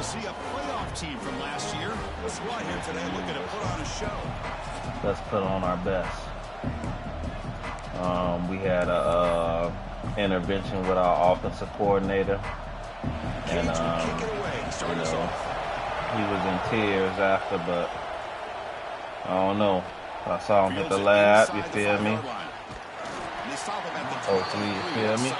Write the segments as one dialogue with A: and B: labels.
A: see a playoff team from last year. The squad here today looking to put on a show.
B: Let's put on our best. We had a intervention with our offensive coordinator, and you know, he was in tears after, but I don't know. I saw him hit the lab, you feel me? Hopefully, you feel me?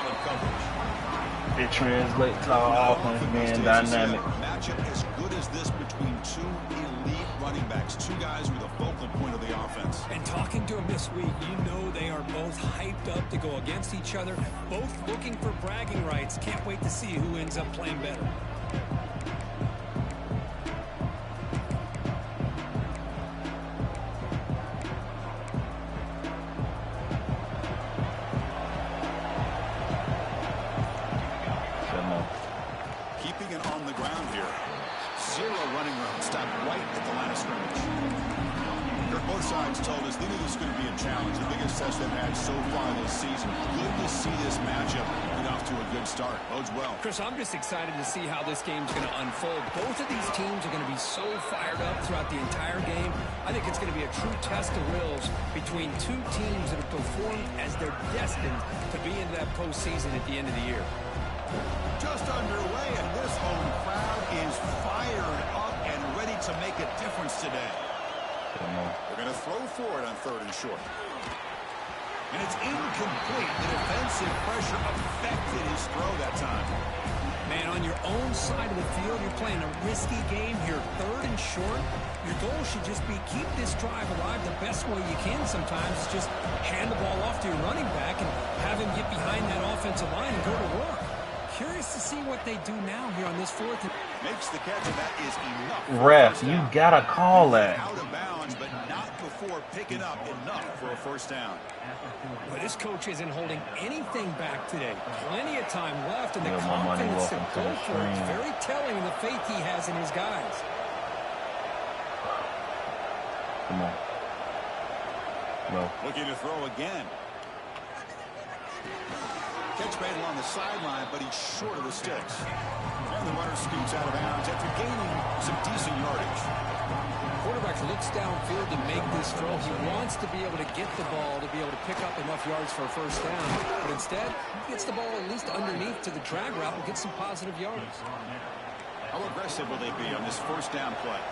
B: It translates to our offense being dynamic.
A: Matchup as good as this between two elite running backs, two guys with a focal point of the offense.
C: And talking to them this week, you know they are both hyped up to go against each other, both looking for bragging rights. Can't wait to see who ends up playing better. Chris, I'm just excited to see how this game's going to unfold. Both of these teams are going to be so fired up throughout the entire game. I think it's going to be a true test of wills between two teams that have performed as they're destined to be into that postseason at the end of the year.
A: Just underway, and this home crowd is fired up and ready to make a difference today. They're going to throw for it on 3rd and short. And it's incomplete. The defensive pressure affected his throw that time.
C: Man, on your own side of the field, you're playing a risky game here. 3rd and short. Your goal should just be keep this drive alive the best way you can sometimes. Just hand the ball off to your running back and have him get behind that offensive line and go to work. Curious to see what they do now here on this 4th.
A: Makes the catch, and that is enough.
B: Ref, you gotta call that.
A: Out of bounds, but not before picking up enough for a 1st down.
C: Well, this coach isn't holding anything back today. Plenty of time left, and the confidence to go for it is very telling in the faith he has in his guys.
B: Come on. No.
A: Looking to throw again. Catch made along the sideline, but he's short of the sticks. And the runner scoots out of bounds after gaining some decent yardage.
C: Quarterback looks downfield to make this throw. He wants to be able to get the ball to be able to pick up enough yards for a 1st down. But instead, he gets the ball at least underneath to the drag route and get some positive yards.
A: How aggressive will they be on this 1st down play?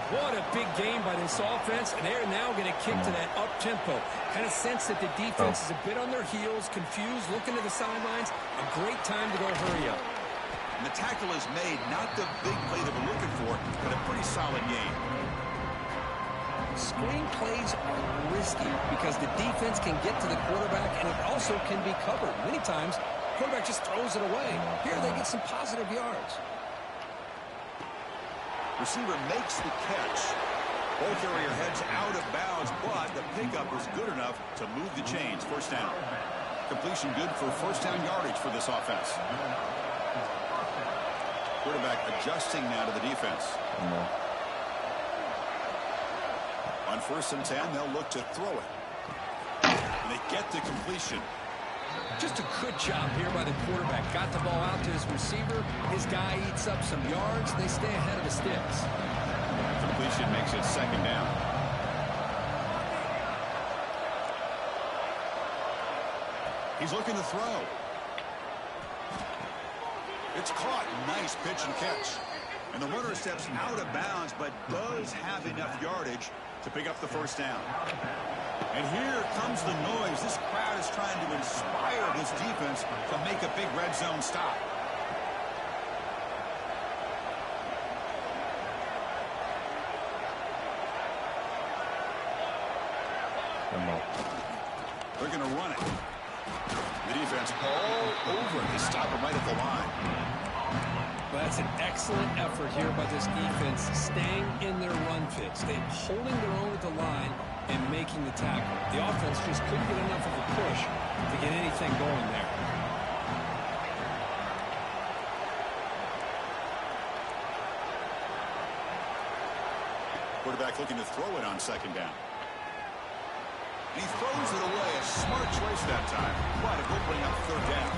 C: What a big game by this offense, and they're now going to kick to that up-tempo. Kind of sense that the defense is a bit on their heels, confused, looking to the sidelines. A great time to go hurry up.
A: And the tackle is made, not the big play that we're looking for, but a pretty solid game.
C: Screen plays are risky because the defense can get to the quarterback, and it also can be covered. Many times, the quarterback just throws it away. Here they get some positive yards.
A: Receiver makes the catch. Ball carrier heads out of bounds, but the pickup is good enough to move the chains. 1st down. Completion good for 1st down yardage for this offense. Quarterback adjusting now to the defense. On 1st and 10, they'll look to throw it. And they get the completion.
C: Just a good job here by the quarterback. Got the ball out to his receiver. His guy eats up some yards. They stay ahead of the sticks.
A: Completion makes it 2nd down. He's looking to throw. It's caught. Nice pitch and catch. And the runner steps out of bounds, but does have enough yardage to pick up the 1st down. And here comes the noise. This crowd is trying to inspire this defense to make a big red zone stop. They're going to run it. The defense all over it. They stop him right at the line.
C: Well, that's an excellent effort here by this defense, staying in their run fits. They're holding their own at the line and making the tackle. The offense just couldn't get enough of a push to get anything going there.
A: Quarterback looking to throw it on 2nd down. And he throws it away. A smart choice that time. But it will bring up 3rd down.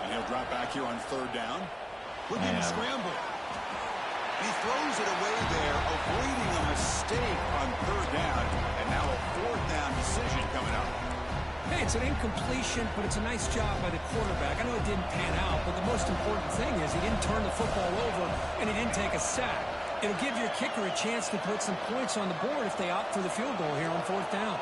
A: And he'll drop back here on third down. Looking to scramble. He throws it away there, avoiding a mistake on third down. And now a fourth down decision coming up.
C: Hey, it's an incompletion, but it's a nice job by the quarterback. I know it didn't pan out, but the most important thing is he didn't turn the football over and he didn't take a sack. It'll give your kicker a chance to put some points on the board if they opt for the field goal here on fourth down.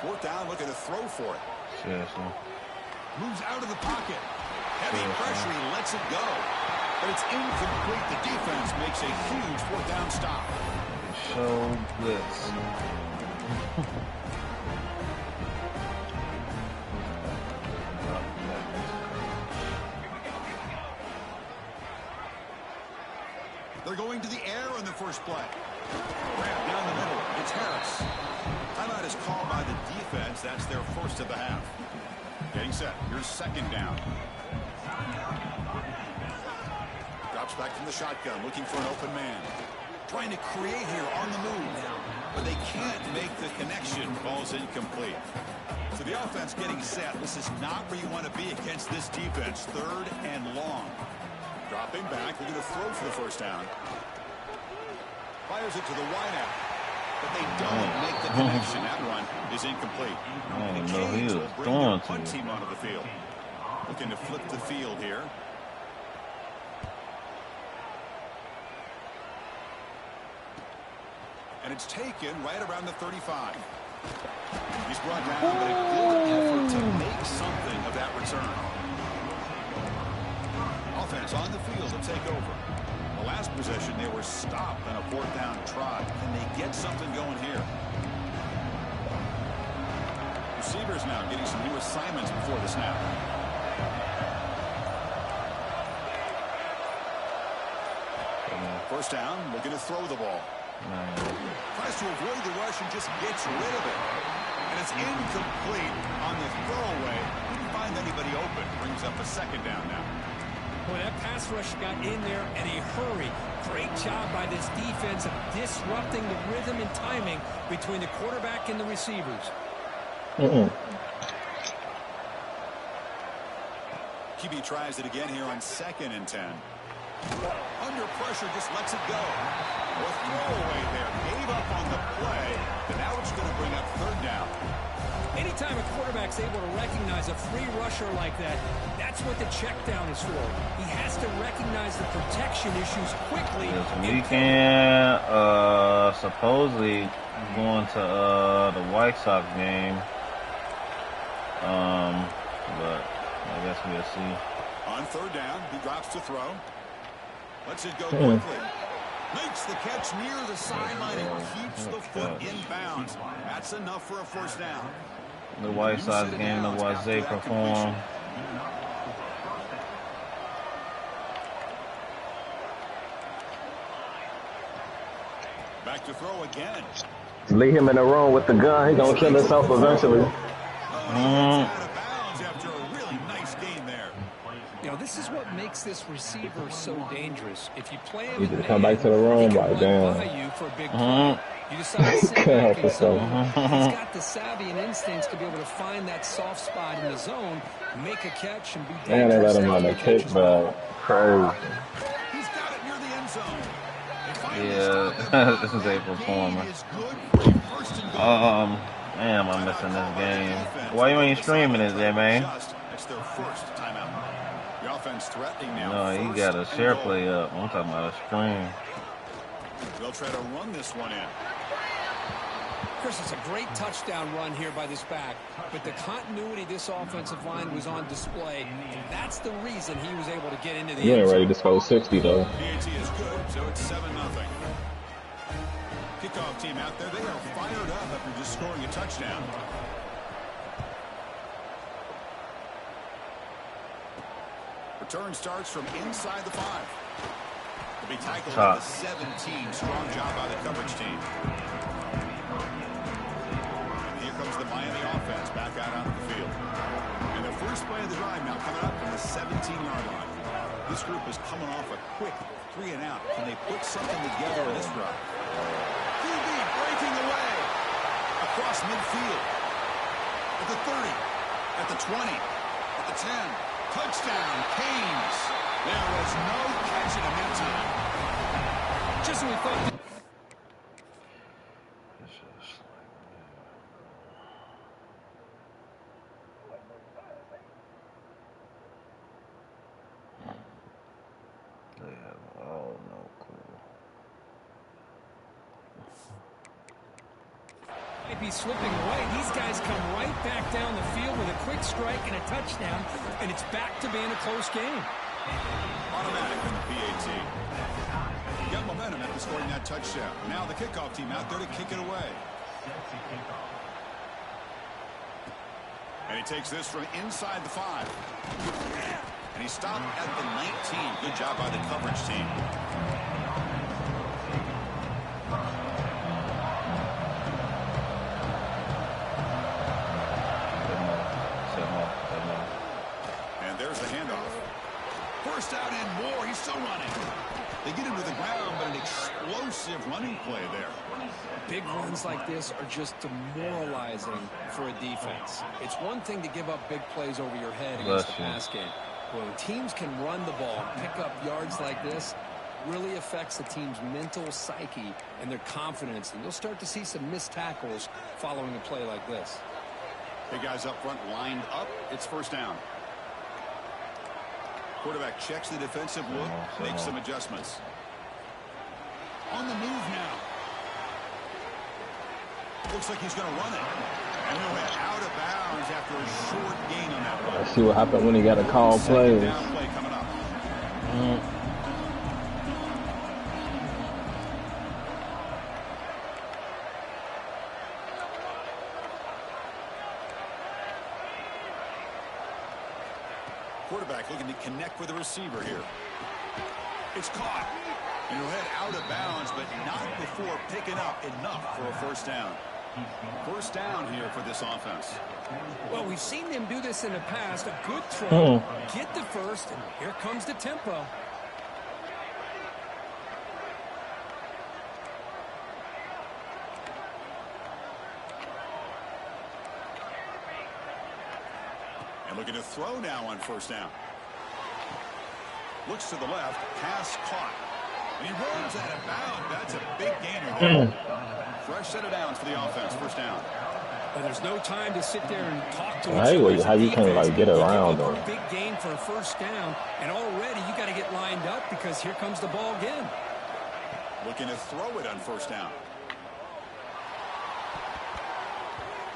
A: Fourth down, looking to throw for it.
B: Seriously.
A: Moves out of the pocket. Heavy pressure, he lets it go. But it's incomplete. The defense makes a huge fourth down stop.
B: So blitz.
A: They're going to the air on the first play. Grab down the middle. It's Harris. Timeout is called by the defense. That's their first of the half. Getting set. Here's second down. Drops back from the shotgun, looking for an open man. Trying to create here on the move. But they can't make the connection. Ball's incomplete. So the offense getting set. This is not where you want to be against this defense. Third and long. Dropping back. Looking to throw for the first down. Fires it to the wideout. But they don't make the connection. That one is incomplete.
B: I didn't
A: The
B: know he
A: Canes
B: was
A: will bring
B: throwing
A: their
B: to
A: punt
B: you.
A: team onto the field. Looking to flip the field here. And it's taken right around the 35. He's brought down, but a good effort to make something of that return. Offense on the field to take over. The last possession, they were stopped on a fourth down try. Can they get something going here? Receivers now getting some new assignments before the snap. First down, looking to throw the ball. Tries to avoid the rush and just gets rid of it. And it's incomplete on the throwaway. Didn't find anybody open. Brings up a second down now.
C: Boy, that pass rush got in there in a hurry. Great job by this defense of disrupting the rhythm and timing between the quarterback and the receivers.
A: QB tries it again here on 2nd and 10. Under pressure, just lets it go. A throwaway there. Gave up on the play. And now it's going to bring up third down.
C: Anytime a quarterback's able to recognize a free rusher like that, that's what the check down is for. He has to recognize the protection issues quickly.
B: This weekend, supposedly going to the White Sox game. But I guess we'll see.
A: On third down, he drops to throw. Lets it go quickly. Makes the catch near the sideline and keeps the foot in bounds. That's enough for a first down.
B: The White Sox game to watch Zay perform.
A: Back to throw again.
D: Leave him in the room with the gun. He's going to kill himself eventually.
A: Out of bounds after a really nice game there.
C: You know, this is what makes this receiver so dangerous. If you play him,
D: He just come back to the room, like, damn.
C: by you for a big play. You decide to sit back and zone. He's got the savvy and instincts to be able to find that soft spot in the zone, make a catch, and be
D: Man, they
C: dangerous.
D: let him on the kickback. Crazy.
A: He's got it near the end zone.
B: Yeah, this is a performer. Damn, I'm missing this game. Why you ain't streaming it there, man?
A: That's their first timeout. The offense threatening now.
B: No, you got a share play up. I'm talking about a stream.
A: They'll try to run this one in.
C: Chris, it's a great touchdown run here by this back, but the continuity of this offensive line was on display, and that's the reason he was able to get into the
D: You
C: end
D: ain't
C: zone.
D: ready to score 60, though.
A: PAT is good, so it's 7-0. Kickoff team out there, they are fired up after just scoring a touchdown. Return starts from inside the 5. To be tackled at the 17. Strong job by the coverage team. And here comes the Miami offense back out onto the field. And the first play of the drive now coming up from the 17-yard line. This group is coming off a quick 3 and out. Can they put something together in this drive? QB breaking away across midfield. At the 30, at the 20, at the 10. Touchdown, Canes. There was no catching him in time.
C: Just when we thought.
B: They have all no clue.
C: Might be slipping away. These guys come right back down the field with a quick strike and a touchdown, and it's back to being a close game.
A: Automatic in the PAT. Got momentum after scoring that touchdown. Now the kickoff team out there to kick it away. And he takes this from inside the 5. And he stopped at the 19. Good job by the coverage team. And there's the handoff. First out and more. He's still running. They get him to the ground, but an explosive running play there.
C: Big runs like this are just demoralizing for a defense. It's one thing to give up big plays over your head against the pass game. When teams can run the ball, pick up yards like this, really affects the team's mental psyche and their confidence. And you'll start to see some missed tackles following a play like this.
A: Big guys up front lined up. It's first down. Quarterback checks the defensive look, makes some adjustments. On the move now. Looks like he's going to run it. And he'll head out of bounds after a short gain on that run.
D: Let's see what happened when he got to call plays.
A: Down play coming up. Quarterback looking to connect with the receiver here. It's caught. And he'll head out of bounds, but not before picking up enough for a first down. First down here for this offense.
C: Well, we've seen them do this in the past. A good throw, get the first, and here comes the tempo.
A: And looking to throw now on first down. Looks to the left, pass caught. And he runs out of bounds. That's a big gainer there. Fresh set of downs for the offense, first down.
C: And there's no time to sit there and talk to
D: How you can like get around them?
C: Big gain for a first down, and already you got to get lined up because here comes the ball again.
A: Looking to throw it on first down.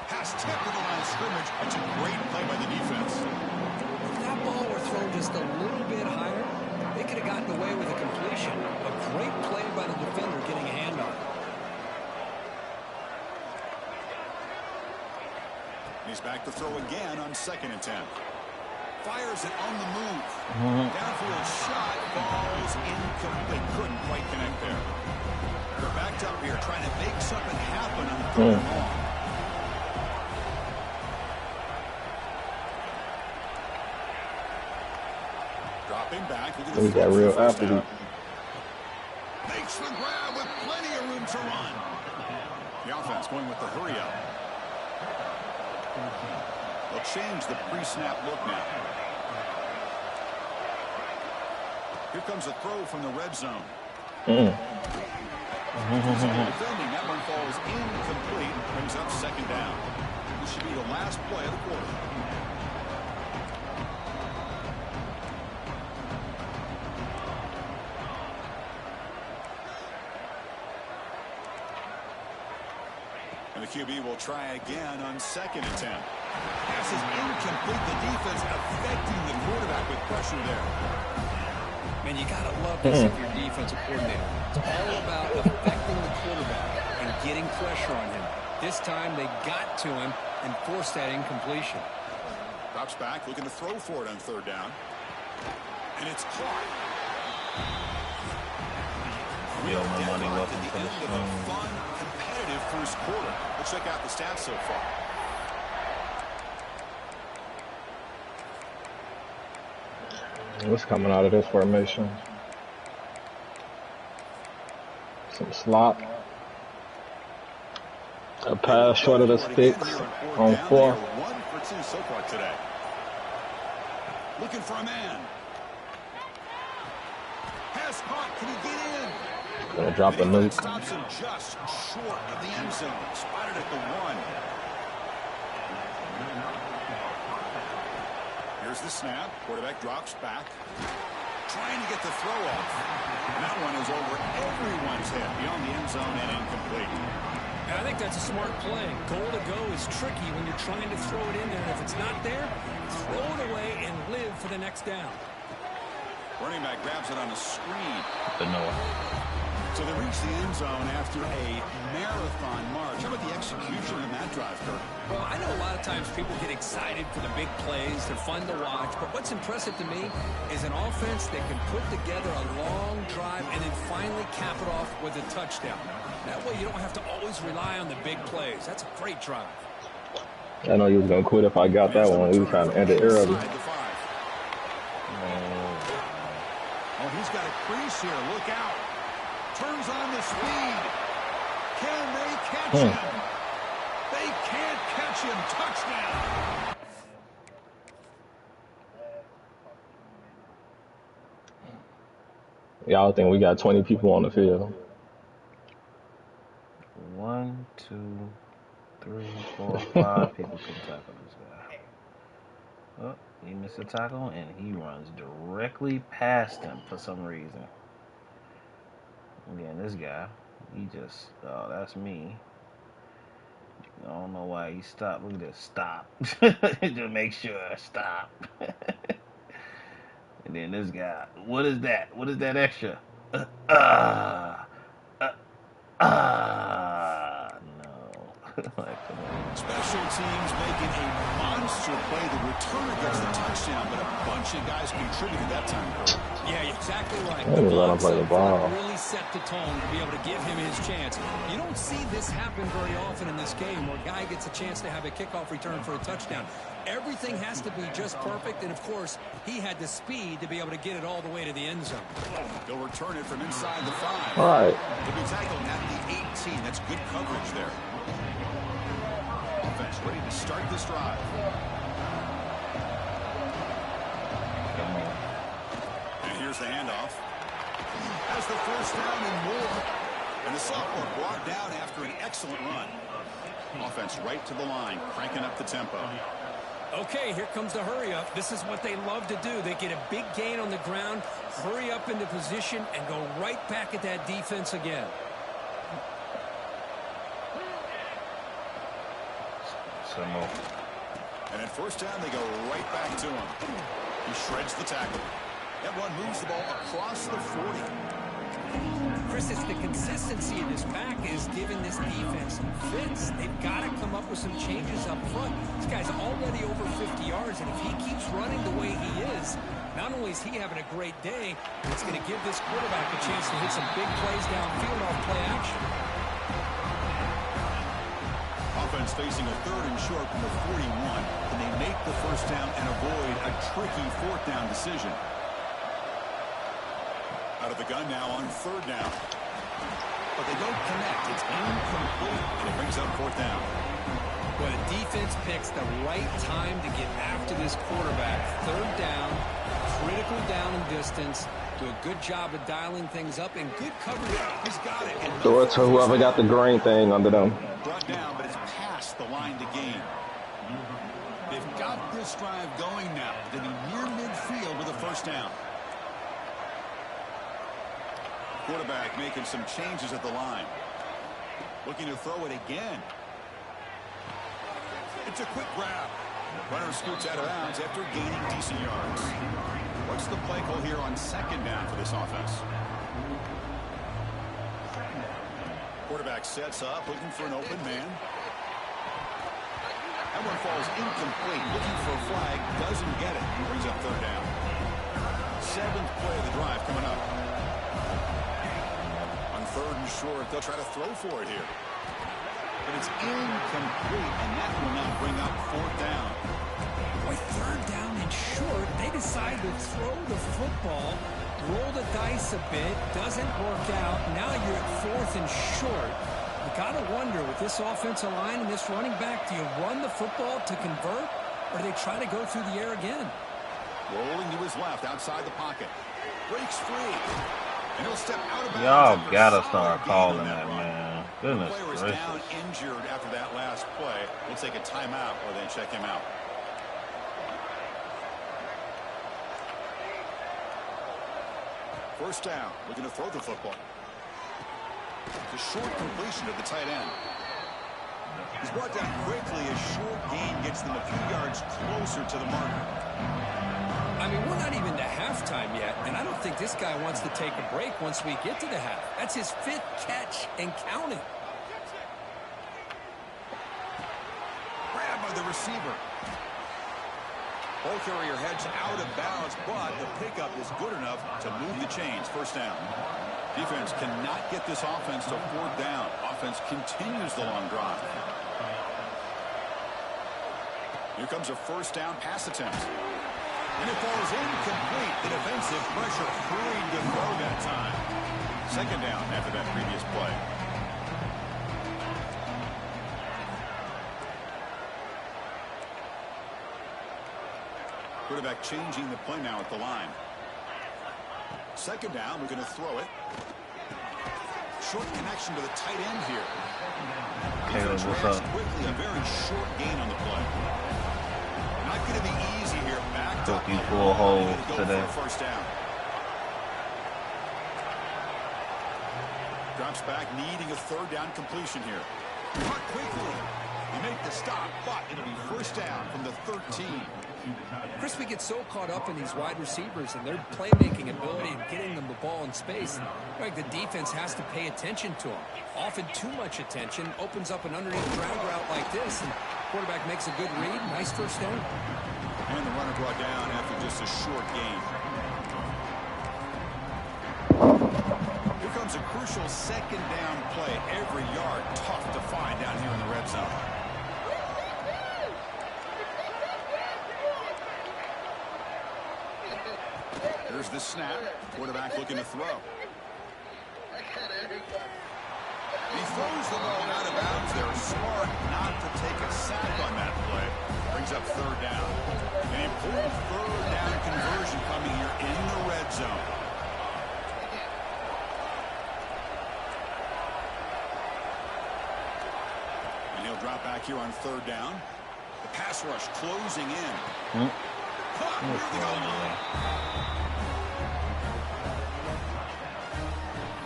A: Pass tip to the line of scrimmage. It's a great play by the defense.
C: If that ball were thrown just a little bit higher, they could have gotten away with a completion. A great play by the defender getting a handoff.
A: He's back to throw again on 2nd and 10. Fires it on the move. Downfield shot falls incomplete. Couldn't quite connect there. They're backed up here trying to make something happen on the 3rd and long. Dropping back.
D: He got real athlete.
A: Makes the grab with plenty of room to run. The offense going with the hurry up. They'll change the pre-snap look now. Here comes a throw from the red zone. Defending, that one falls incomplete. Brings up 2nd down. This should be the last play of the quarter. And the QB will try again on 2nd and 10. Pass is incomplete. The defense affecting the quarterback with pressure there.
C: Man, you got to love this if you're defensive coordinator. It's all about affecting the quarterback and getting pressure on him. This time they got to him and forced that incompletion.
A: Drops back, looking to throw for it on 3rd down. And it's caught.
B: Yo, MoMoney,
A: At
B: welcome
A: the
B: to the
A: end of a
B: stream.
A: fun, competitive first quarter. Let's check out the stats so far.
D: What's coming out of this formation? Some slop. A pass short of the sticks on 4.
A: 1 for 2 so far today. Looking for a man. Pass caught. Can he get in?
D: Gonna drop a nuke.
A: Stops him just short of the end zone. Spotted at the 1. Here's the snap. Quarterback drops back. Trying to get the throw off. And that one is over everyone's head beyond the end zone and incomplete.
C: I think that's a smart play. Goal to go is tricky when you're trying to throw it in there. If it's not there, throw it away and live for the next down.
A: Running back grabs it on a screen.
B: The Noah.
A: So they reach the end zone after a marathon march. How about the execution in that drive, Kirk?
C: Well, I know a lot of times people get excited for the big plays. They're fun to watch. But what's impressive to me is an offense that can put together a long drive and then finally cap it off with a touchdown. That way you don't have to always rely on the big plays. That's a great drive.
D: I know you was gonna quit if I got that one. He was trying to end it early.
A: Oh, he's got a crease here. Look out. Turns on the speed. Can they catch him? They can't catch him. Touchdown.
D: Y'all think we got 20 people on the field?
B: 1, 2, 3, 4, 5 people can tackle this guy. Oh, he missed a tackle and he runs directly past him for some reason. Again, this guy, he just, oh, that's me. I don't know why he stopped. Look at this, stop. Just make sure, stop. And then this guy, what is that? What is that extra? No.
A: Special teams making a monster play. The returner gets the touchdown, but a bunch of guys contributed that time.
C: Yeah, exactly right.
D: Let him play the ball.
C: Really set the tone to be able to give him his chance. You don't see this happen very often in this game where a guy gets a chance to have a kickoff return for a touchdown. Everything has to be just perfect, and of course, he had the speed to be able to get it all the way to the end zone.
A: They'll return it from inside the 5.
D: All right.
A: He'll be tackled at the 18. That's good coverage there. Offense ready to start this drive. And here's the handoff. Has the first down and more. And the sophomore brought down after an excellent run. Offense right to the line, cranking up the tempo.
C: Okay, here comes the hurry up. This is what they love to do. They get a big gain on the ground, hurry up into position, and go right back at that defense again.
A: And at first down, they go right back to him. He shreds the tackle. That one moves the ball across the 40.
C: Chris, it's the consistency of this back is giving this defense some fits. They've got to come up with some changes up front. This guy's already over 50 yards, and if he keeps running the way he is, not only is he having a great day, it's going to give this quarterback a chance to hit some big plays downfield off play action.
A: Offense facing a 3rd and short from the 41. Can they make the first down and avoid a tricky 4th down decision? Out of the gun now on 3rd down. But they don't connect. It's incomplete, and it brings up 4th down.
C: When a defense picks the right time to get after this quarterback, 3rd down, critical down and distance, do a good job of dialing things up, and good coverage.
A: He's got it.
D: Throw it to whoever got the green thing under them.
A: Brought down, but it's past the line to gain. They've got this drive going now. They'll be near midfield with a first down. Quarterback making some changes at the line. Looking to throw it again. It's a quick grab. Runner scoots out of bounds after gaining decent yards. What's the play call here on 2nd down for this offense? Quarterback sets up, looking for an open man. That one falls incomplete. Looking for a flag, doesn't get it. He brings up 3rd down. 7th play of the drive coming up. On 3rd and short, they'll try to throw for it here. But it's incomplete, and that will not bring up 4th down.
C: Boy, 3rd down and short. They decide to throw the football, roll the dice a bit, doesn't work out. Now you're at 4th and short. You got to wonder, with this offensive line and this running back, do you run the football to convert, or do they try to go through the air again?
A: Rolling to his left outside the pocket. Breaks free. And he'll step out of bounds.
B: Y'all gotta start calling that, man. Goodness
A: the player is
B: gracious.
A: down injured after that last play. We'll take a timeout or then check him out. First down. We're going to throw the football. The short completion of the tight end. He's brought down quickly. A short gain gets them a few yards closer to the marker.
C: I mean, we're not even to halftime yet, and I don't think this guy wants to take a break once we get to the half. That's his 5th catch and counting.
A: Grabbed by the receiver. Ball carrier heads out of bounds, but the pickup is good enough to move the chains. First down. Defense cannot get this offense to 4th down. Offense continues the long drive. Here comes a first down pass attempt. And it falls incomplete. The defensive pressure hurried to throw that time. Second down after that previous play. Quarterback changing the play now at the line. Second down, we're going to throw it. Short connection to the tight end here.
B: Caleb, what's up?
A: Quickly, a very short gain on the play. Not going to be easy here. Backed up.
B: Hope you pull holes today.
A: First down. Drops back, needing a 3rd down completion here. Cut quickly. You make the stop, but it'll be first down from the 13.
C: Chris, we get so caught up in these wide receivers and their playmaking ability and getting them the ball in space. Like the defense has to pay attention to them. Often too much attention opens up an underneath ground route like this, and quarterback makes a good read. Nice first down.
A: And the runner brought down after just a short gain. Here comes a crucial second down play. Every yard tough to find down here in the red zone. Here's the snap. Quarterback looking to throw. He throws the ball out of bounds there. Smart not to take a sack on that play. Brings up 3rd down. An important 3rd down conversion coming here in the red zone. And he'll drop back here on 3rd down. The pass rush closing in. Caught near the goal line.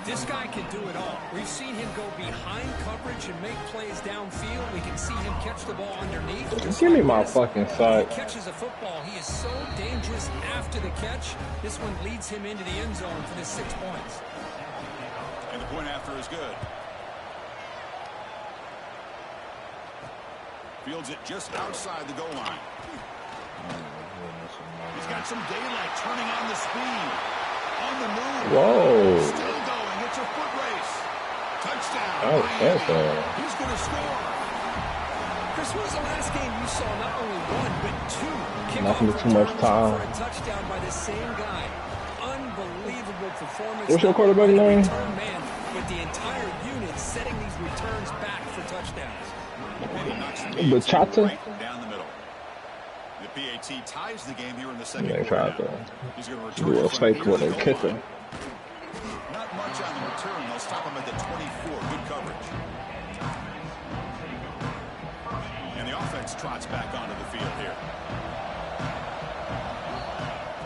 C: This guy can do it all. We've seen him go behind coverage and make plays downfield. We can see him catch the ball underneath.
D: Give me my fucking side.
C: He catches a football. He is so dangerous after the catch. This one leads him into the end zone for the 6 points.
A: And the point after is good. Fields it just outside the goal line. He's got some daylight, turning on the speed. On the move.
D: Whoa.
A: Still going. It's a foot race. Touchdown.
D: Oh, that's
A: He's going to score.
C: Chris, when was the last game you saw not only 1 but 2
D: Nothing
C: kickoff
D: too much
C: returns
D: time.
C: for a touchdown by the same guy? Unbelievable performance.
D: What's your quarterback name?
C: Man, with the entire unit setting these returns back for touchdowns.
D: Bachata?
A: Right down the middle. The PAT ties the game here in the second
D: They
A: quarter.
D: tried to
A: He's going to
D: do
A: return
D: a fake with a kicker.
A: Not much on the return. They'll stop him at the 24. Good coverage. And the offense trots back onto the field here.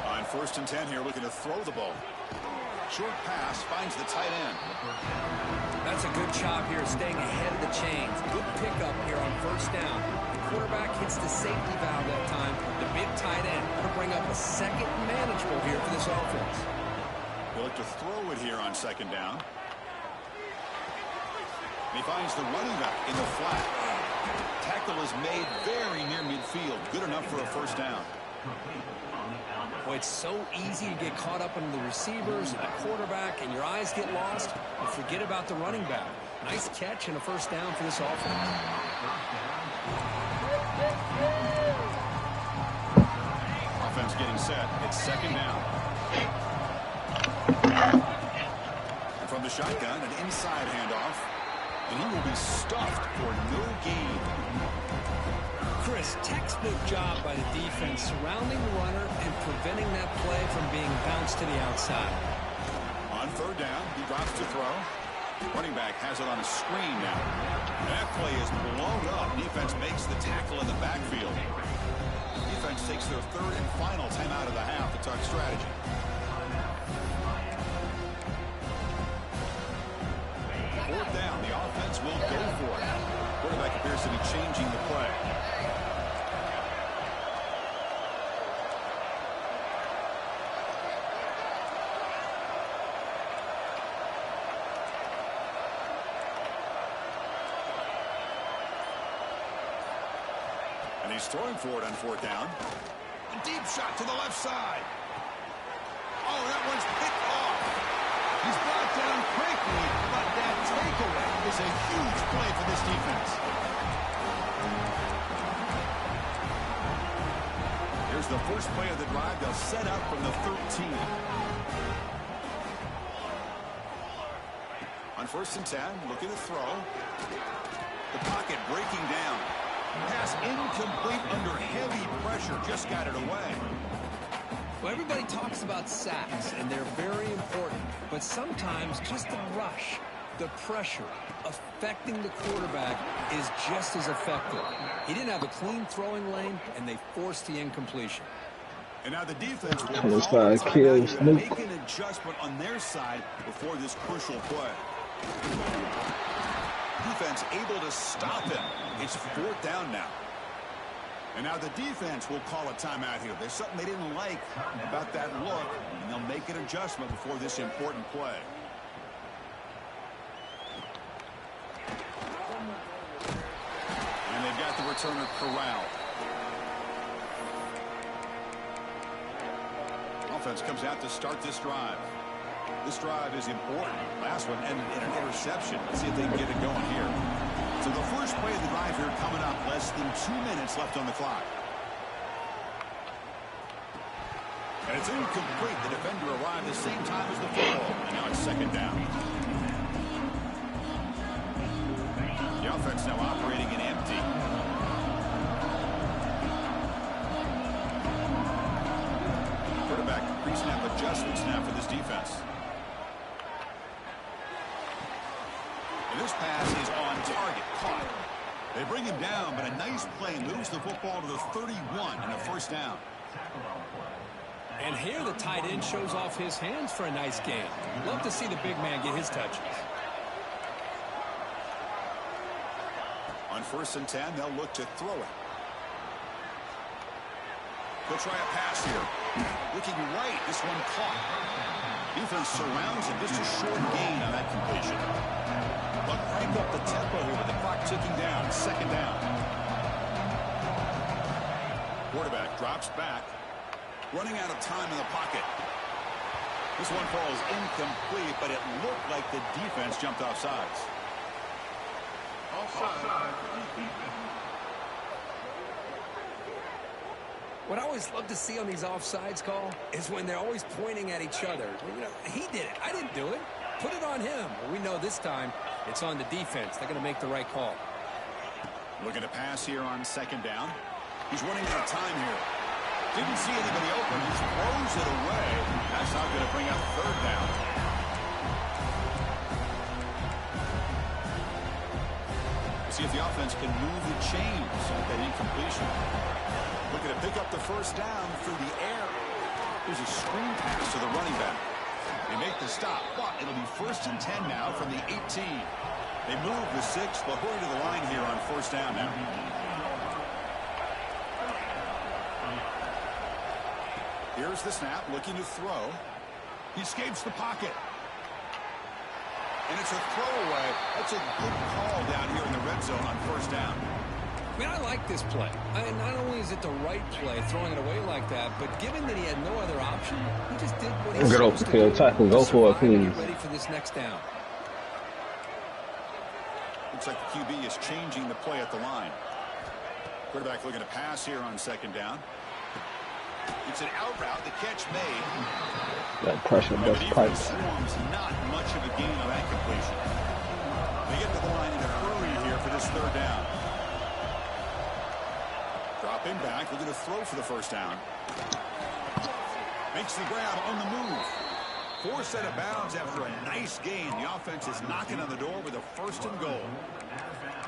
A: On 1st and 10 here, looking to throw the ball. Short pass finds the tight end.
C: That's a good job here, staying ahead of the chains. Good pickup here on 1st down. The quarterback hits the safety valve that time. The big tight end to bring up a second manageable here for this offense.
A: He'll look to throw it here on 2nd down. And he finds the running back in the flat. Tackle is made very near midfield. Good enough for a 1st down.
C: Boy, it's so easy to get caught up in the receivers and the quarterback, and your eyes get lost. You forget about the running back. Nice catch and a 1st down for this offense.
A: offense getting set. It's second down. And from the shotgun, an inside handoff. And he will be stuffed for no gain.
C: Chris, textbook job by the defense surrounding the runner and preventing that play from being bounced to the outside.
A: On third down, he drops to throw. Running back has it on a screen now. That play is blown up. Defense makes the tackle in the backfield. Defense takes their third and final time out of the half to talk strategy. Fourth down, the offense will go for it. Quarterback appears to be changing the play. And he's throwing for it on fourth down. A deep shot to the left side. Oh, that one's picked off. He's brought down quickly, but that takeaway is a huge play for this defense. Here's the first play of the drive. They'll set up from the 13. On first and 10, looking to throw. The pocket breaking down. Pass incomplete under heavy pressure. Just got it away.
C: Well, everybody talks about sacks, and they're very important. But sometimes just the rush, the pressure, affecting the quarterback is just as effective. He didn't have a clean throwing lane, and they forced the incompletion.
A: And now the defense will make an adjustment on their side before this crucial play. Defense able to stop him. It's fourth down now. And now the defense will call a timeout here. There's something they didn't like about that look, and they'll make an adjustment before this important play. And they've got the returner corralled. Offense comes out to start this drive. This drive is important. Last one ended in an interception. Let's see if they can get it going here. So the first play of the drive here coming up. Less than 2 minutes left on the clock. And it's incomplete. The defender arrived the same time as the football. And now it's second down. The offense now operating in empty. Quarterback pre-snap adjustments now for this defense. And this pass is on target, caught. They bring him down, but a nice play moves the football to the 31 and a first down.
C: And here the tight end shows off his hands for a nice game. Love to see the big man get his touches.
A: On first and 10, they'll look to throw it. He'll try a pass here. Looking right, this one caught. Defense surrounds him, just a short gain on that completion. But crank up the tempo here with the clock ticking down. Second down. Quarterback drops back. Running out of time in the pocket. This one falls incomplete, but it looked like the defense jumped off sides.
C: What I always love to see on these offsides call is when they're always pointing at each other. You know, he did it. I didn't do it. Put it on him. We know this time it's on the defense. They're going to make the right call.
A: Looking to pass here on second down. He's running out of time here. Didn't see anybody open. He throws it away. That's not going to bring up third down. See if the offense can move the chains with that incompletion. Looking to pick up the first down through the air. Here's a screen pass to the running back. They make the stop, but it'll be first and 10 now from the 18. They move the 6, but hurry to the line here on first down now. Here's the snap, looking to throw. He escapes the pocket. And it's a throwaway. That's a good call down here in the red zone on first down.
C: I mean, I like this play. Not only is it the right play, throwing it away like that, but given that he had no other option, he just did what he was supposed to do.
D: Tackle, go for it, please.
C: Get ready for this next down.
A: Looks like the QB is changing the play at the line. Quarterback looking to pass here on second down. It's an out route. The catch made.
D: That pressure
A: The
D: best
A: defense
D: price.
A: swarms not much of a gain on that completion. They get to the line in a hurry here for this third down. Dropping back, looking to throw for the first down. Makes the grab on the move. Forced out of bounds after a nice gain. The offense is knocking on the door with a 1st and goal.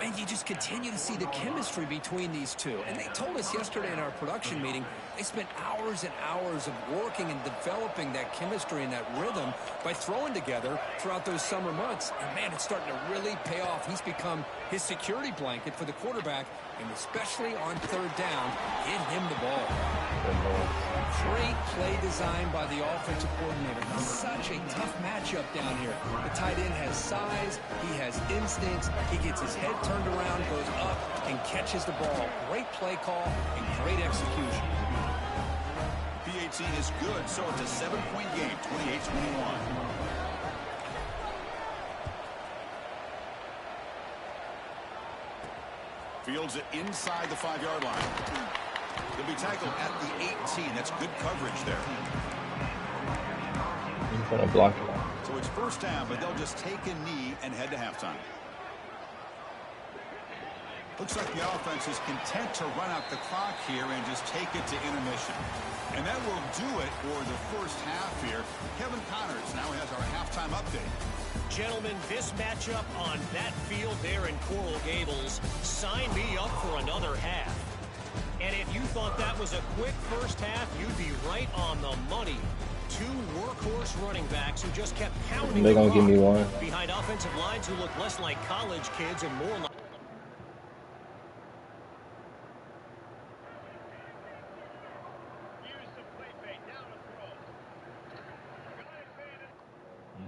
C: And you just continue to see the chemistry between these two. And they told us yesterday in our production meeting, they spent hours and hours of working and developing that chemistry and that rhythm by throwing together throughout those summer months. And, man, it's starting to really pay off. He's become his security blanket for the quarterback, and especially on third down, get him the ball. Great play design by the offensive coordinator. It's such a tough matchup down here. The tight end has size. He has instincts. He gets his head turned around, goes up, and catches the ball. Great play call and great execution.
A: PAT is good, so it's a 7-point game, 28-21. Fields it inside the 5-yard line. He'll be tackled at the 18. That's good coverage there.
D: He's gonna block it.
A: So it's first down, but they'll just take a knee and head to halftime. Looks like the offense is content to run out the clock here and just take it to intermission. And that will do it for the first half here. Kevin Connors now has our halftime update.
E: Gentlemen, this matchup on that field there in Coral Gables, sign me up for another half. And if you thought that was a quick first half, you'd be right on the money. Two workhorse running backs who just kept pounding
D: They're gonna give me one.
E: behind offensive lines who look less like college kids and more like...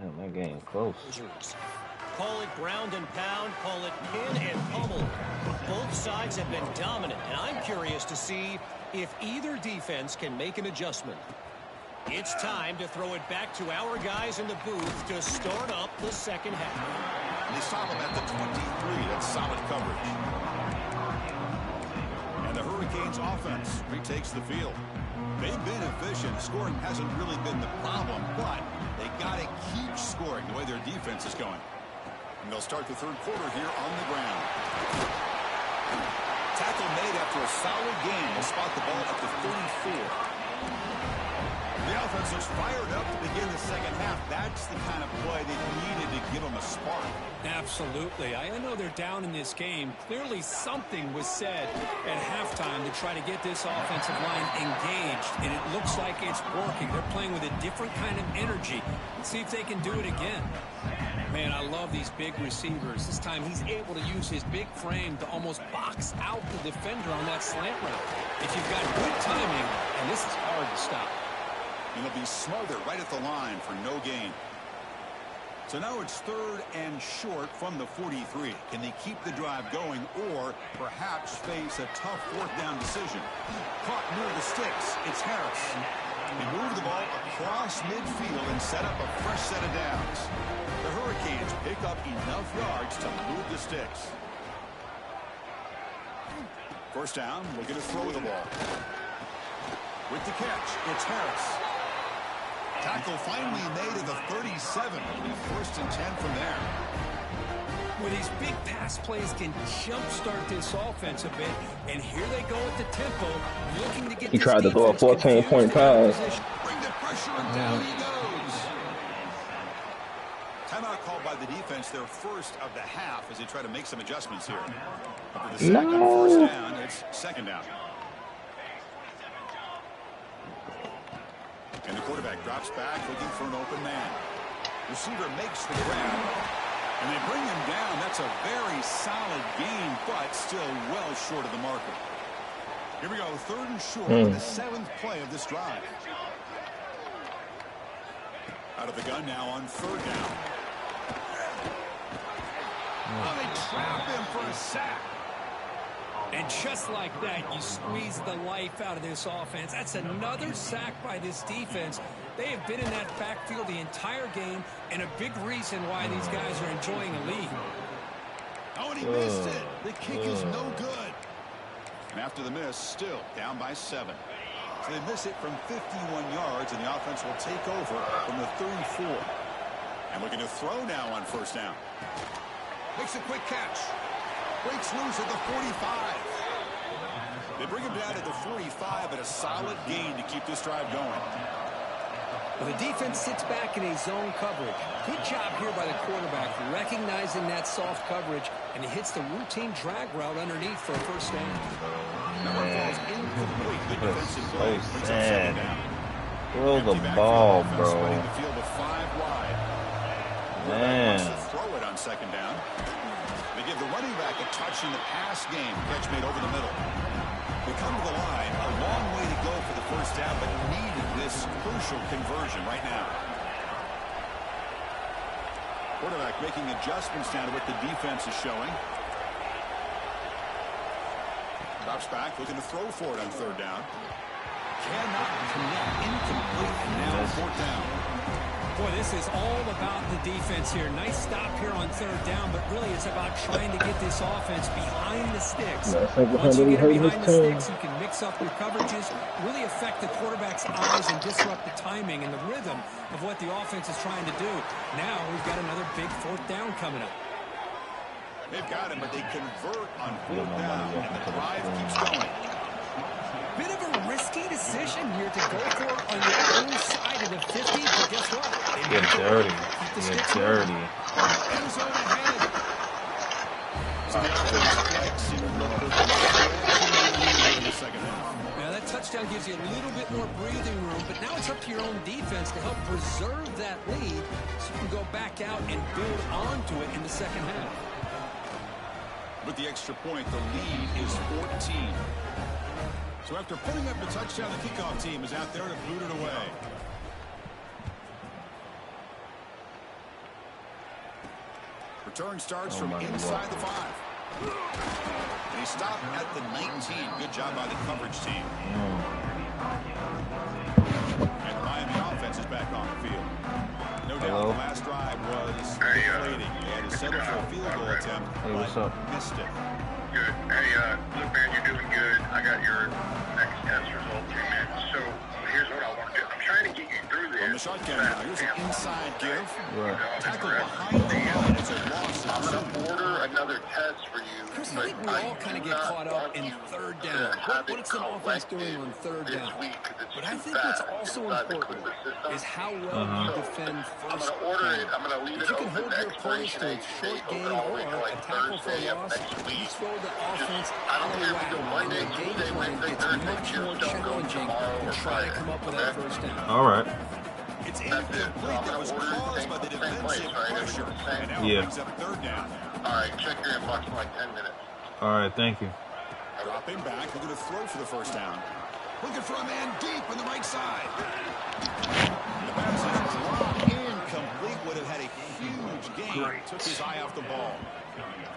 B: Yeah, that game close.
E: Call it ground and pound, call it pin and pummel. Both sides have been dominant, and I'm curious to see if either defense can make an adjustment. It's time to throw it back to our guys in the booth to start up the second half.
A: They stop him at the 23. That's solid coverage. And the Hurricanes offense retakes the field. They've been efficient. Scoring hasn't really been the problem, but they got to keep scoring the way their defense is going. And they'll start the third quarter here on the ground. Tackle made after a solid gain. They'll spot the ball at the 34. The offense looks fired up to begin the second half. That's the kind of play they needed to give them a spark.
C: Absolutely. I know they're down in this game. Clearly something was said at halftime to try to get this offensive line engaged, and it looks like it's working. They're playing with a different kind of energy. Let's see if they can do it again. Man, I love these big receivers. This time he's able to use his big frame to almost box out the defender on that slant route. If you've got good timing, and this is hard to stop.
A: And they'll be smothered right at the line for no gain. So now it's third and short from the 43. Can they keep the drive going or perhaps face a tough fourth down decision? Caught near the sticks. It's Harris. They move the ball across midfield and set up a fresh set of downs. The Hurricanes pick up enough yards to move the sticks. First down, looking to throw the ball. With the catch, it's Harris. Tackle finally made at the 37. First and 10 from there.
C: Where these big pass plays can jumpstart this offense a bit, and here they go at the tempo, looking to get.
D: He tried to throw a 14-point pass.
A: Bring the pressure, and down he goes. Timeout called by the defense, their first of the half, as they try to make some adjustments here. After the sack on first down, it's second down. And the quarterback drops back, looking for an open man. Receiver makes the grab, and they bring him down. That's a very solid gain, but still well short of the marker. Here we go, third and short on the 7th play of this drive. Out of the gun now on third down. Oh, they trap him for a sack.
C: And just like that, you squeeze the life out of this offense. That's another sack by this defense. They have been in that backfield the entire game, and a big reason why these guys are enjoying a lead.
A: Oh, and he missed it. The kick is no good. And after the miss, still down by 7. So they miss it from 51 yards, and the offense will take over from the 34. And looking to throw now on first down. Makes a quick catch. Breaks loose at the 45. They bring him down at the 45, but a solid gain to keep this drive going.
C: Well, the defense sits back in a zone coverage. Good job here by the quarterback, recognizing that soft coverage, and he hits the routine drag route underneath for a first down.
A: Number falls incomplete. Good defensive play.
B: So sad. Throw the ball, bro.
A: Spreading the field of 5 wide.
B: Man.
A: Wants to throw it on second down. They give the running back a touch in the pass game. Catch made over the middle. We come to the line, a long way to go for the first down, but needed this crucial conversion right now. Quarterback making adjustments down to what the defense is showing. Drops back, looking to throw for it on third down. Cannot connect, incomplete, and now fourth down.
C: Boy, this is all about the defense here. Nice stop here on third down, but really it's about trying to get this offense behind the sticks. Once you get it behind the sticks, you can mix up your coverages, really affect the quarterback's eyes and disrupt the timing and the rhythm of what the offense is trying to do. Now we've got another big fourth down coming up.
A: They've got him, but they convert on fourth down, and the drive keeps going.
C: Bit of a risky decision here to go for it on your own side of the 50, but guess what?
B: Get dirty. Get dirty.
C: End zone ahead.
A: So the offense gets in the second half.
C: Now that touchdown gives you a little bit more breathing room, but now it's up to your own defense to help preserve that lead so you can go back out and build onto it in the second half.
A: With the extra point, the lead is 14. So after putting up the touchdown, the kickoff team is out there to boot it away. Return starts from inside the 5. And he stopped at the 19. Good job by the coverage team. And the Miami offense is back on the field. No doubt the last drive was deflating. They had to settle for a field goal attempt, but missed it.
F: Good. Hey, look, man, you're doing good. I got your next test result too, man. So here's what I want to do. I'm trying to get you through this.
A: From the shotgun now, here's an inside give. Tackle behind the line. It's a loss.
F: I'm going to order another test for you.
C: Chris, I think we all kind of get caught up in third down. What's an offense doing on third down? But I think what's also important is how well you defend first down.
F: I'm going to leave
C: if
F: it
C: you can
F: open
C: hold your opponents to a short gain or a tackle for a loss, you throw the offense out of whack. And the game plan gets much more challenging to try to come up with that first down.
B: All right.
A: It's incomplete. That was caused by the defensive pressure. And now it brings up third down.
F: All right, check your inbox in like 10 minutes.
B: All right, thank you.
A: Dropping back, looking to throw for the first down. Looking for a man deep on the right side. The pass is dropped incomplete. Would have had a huge gain. Took his eye off the ball.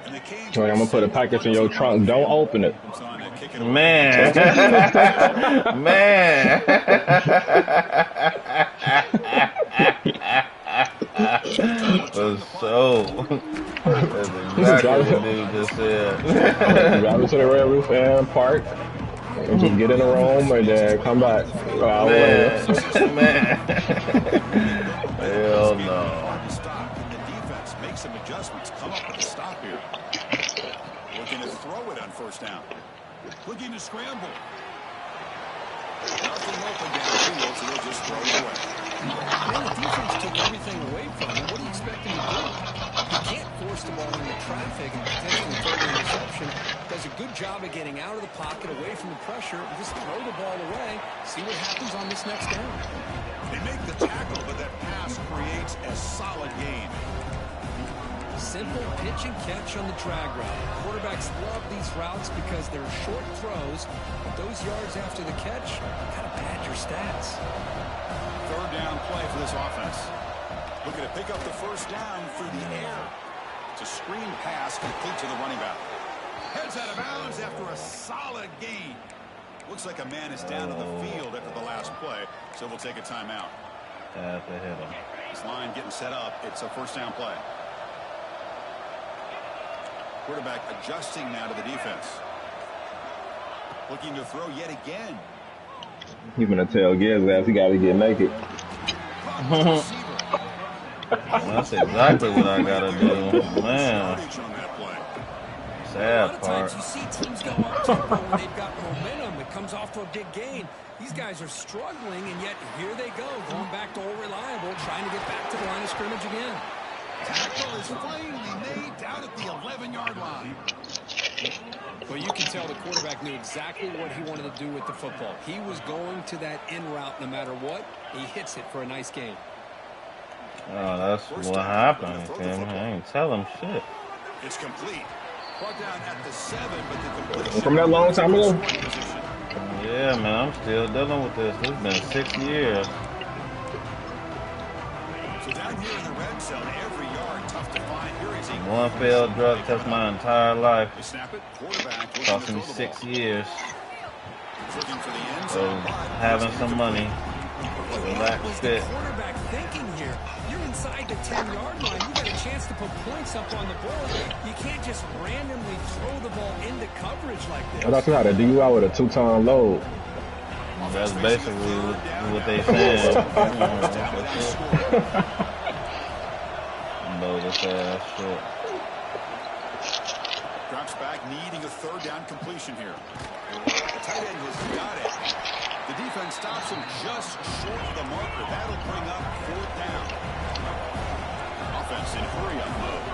A: And the Canes.
D: I'm gonna put a package in your trunk. Don't open it.
B: Man. Man. That's exactly what dude just said.
D: Drive it to the Red Roof and park. And just get in the room and then come back.
B: Man. Hell no.
A: The defense make some adjustments. Come up with a stop here. Looking to throw it on first down. Looking to scramble. Nothing open downfield, so they'll just throw it away.
C: Man, the defense took everything away from him. What do you expect him to do? He can't force the ball into traffic and potentially throw the interception. Does a good job of getting out of the pocket, away from the pressure, and just throw the ball away. See what happens on this next down.
A: They make the tackle, but that pass creates a solid gain.
C: Simple pitch and catch on the drag route. Quarterbacks love these routes because they're short throws, but those yards after the catch kind of pad your stats.
A: Third down play for this offense. Looking to pick up the first down through the air. It's a screen pass complete to the running back. Heads out of bounds after a solid gain. Looks like a man is down in the field after the last play, so we'll take a timeout.
B: Have to hit him.
A: This line getting set up. It's a first down play. Quarterback adjusting now to the defense. Looking to throw yet again.
D: He gonna tell Gibbs ass he gotta get naked.
B: That's exactly what I gotta do, man. Sad
C: A lot of
B: part.
C: times you see teams go up tempo when they've got momentum. It comes off to a big gain. These guys are struggling, and yet here they go, going back to old reliable, trying to get back to the line of scrimmage again.
A: Tackle is finally made down at the 11-yard line.
C: Well, you can tell the quarterback knew exactly what he wanted to do with the football. He was going to that in route no matter what. He hits it for a nice gain.
B: Oh, that's what happened, Tim. I ain't tell him shit.
A: It's complete. Brought down at the 7, but the completion
D: From that long time ago?
B: Yeah, man, I'm still dealing with this. It's been 6 years.
A: So down here in the red zone, every yard tough to find. Here is a
B: One failed drug test my entire life.
A: They snap it. Quarterback
B: Cost me 6 years
A: looking for the end
B: of
A: zone.
B: having some money.
C: What was the
B: Fit.
C: quarterback thinking here? You're inside the 10-yard line. You got a chance to put points up on the board. You can't just randomly throw the ball into coverage like this.
D: I thought you had a DUI with a 2-ton load.
B: That's basically what they said. Bogus ass shit.
A: Drops back, needing a third down completion here. The tight end has got it. The defense stops him just short of the marker. That'll bring up 4th down. Offense in hurry-up mode.